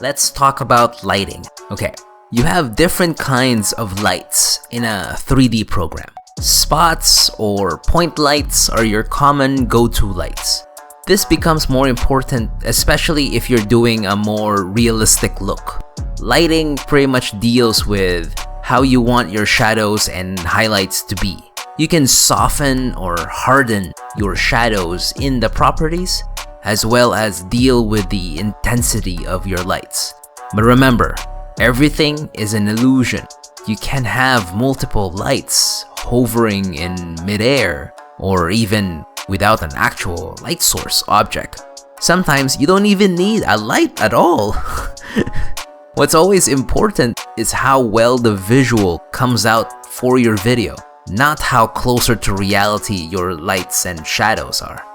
let's talk about lighting. Okay, you have different kinds of lights in a 3D program. Spots or point lights are your common go-to lights. This becomes more important, especially if you're doing a more realistic look. Lighting pretty much deals with how you want your shadows and highlights to be. You can soften or harden your shadows in the properties, as well as deal with the intensity of your lights. But remember, everything is an illusion. You can have multiple lights hovering in midair, or even without an actual light source object. Sometimes you don't even need a light at all. What's always important is how well the visual comes out for your video, not how closer to reality your lights and shadows are.